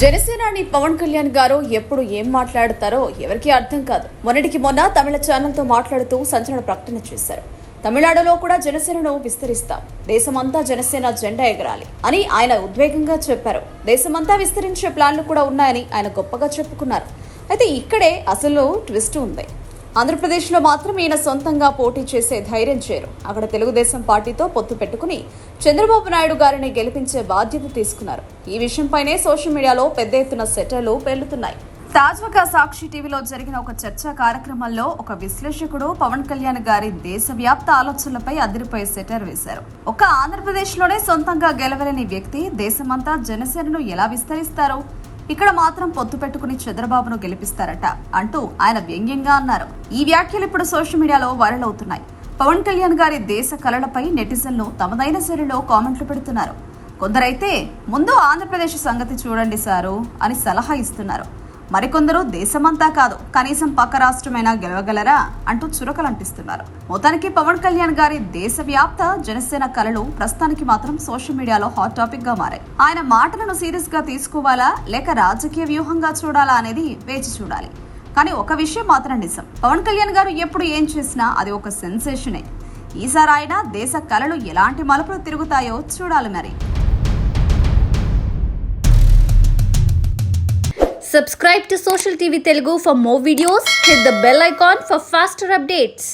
జనసేనాని పవన్ కళ్యాణ్ గారు ఎప్పుడు ఏం మాట్లాడతారో ఎవరికీ అర్థం కాదు. మొన్నటికి మొన్న తమిళ ఛానల్తో మాట్లాడుతూ సంచలన ప్రకటన చేశారు. తమిళనాడులో కూడా జనసేనను విస్తరిస్తాం, దేశమంతా జనసేన జెండా ఎగరాలి అని ఆయన ఉద్వేగంగా చెప్పారు. దేశమంతా విస్తరించే ప్లాన్లు కూడా ఉన్నాయని ఆయన గొప్పగా చెప్పుకున్నారు. అయితే ఇక్కడే అసలు ట్విస్ట్ ఉంది. ఆంధ్రప్రదేశ్లో మాత్రం ఈయన సొంతంగా పోటీ చేసే ధైర్యం చేరు. అక్కడ తెలుగుదేశం పార్టీతో పొత్తు పెట్టుకుని చంద్రబాబు నాయుడు గారిని గెలిపించే బాధ్యత తీసుకున్నారు. ఈ విషయంపైనే సోషల్ మీడియాలో పెద్ద ఎత్తున సెటర్లు పేలుతున్నాయి. తాజాగా సాక్షి టీవీలో జరిగిన ఒక చర్చా కార్యక్రమంలో ఒక విశ్లేషకుడు పవన్ కళ్యాణ్ గారి దేశవ్యాప్త ఆలోచనలపై అదిరిపోయే సెటర్ వేశారు. ఒక ఆంధ్రప్రదేశ్లోనే సొంతంగా గెలవలేని వ్యక్తి దేశమంతా జనసేనను ఎలా విస్తరిస్తారు? ఇక్కడ మాత్రం పొత్తు పెట్టుకుని చంద్రబాబును గెలిపిస్తారట అంటూ ఆయన వ్యంగ్యంగా అన్నారు. ఈ వ్యాఖ్యలు ఇప్పుడు సోషల్ మీడియాలో వైరల్ అవుతున్నాయి. పవన్ కళ్యాణ్ గారి దేశ కళలపై నెటిజన్లు తమదైన శైలిలో కామెంట్లు పెడుతున్నారు. కొందరైతే ముందు ఆంధ్రప్రదేశ్ సంగతి చూడండి సారు అని సలహా ఇస్తున్నారు. మరికొందరు దేశమంతా కాదు, కనీసం పక్క రాష్ట్రమైనా గెలవగలరా అంటూ చురకలంటిస్తున్నారు. మొత్తానికి పవన్ కళ్యాణ్ గారి దేశవ్యాప్త జనసేన కళలు ప్రస్తుతానికి మాత్రం సోషల్ మీడియాలో హాట్ టాపిక్ గా మారాయి. ఆయన మాటలను సీరియస్ గా తీసుకోవాలా లేక రాజకీయ వ్యూహంగా చూడాలా అనేది వేచి చూడాలి. కానీ ఒక విషయం మాత్రం నిజం, పవన్ కళ్యాణ్ గారు ఎప్పుడు ఏం చేసినా అది ఒక సెన్సేషనే. ఈసారి ఆయన దేశ కళలు ఎలాంటి మలుపులు తిరుగుతాయో చూడాలి. మరి Subscribe to Social TV Telugu for more videos. Hit the bell icon for faster updates.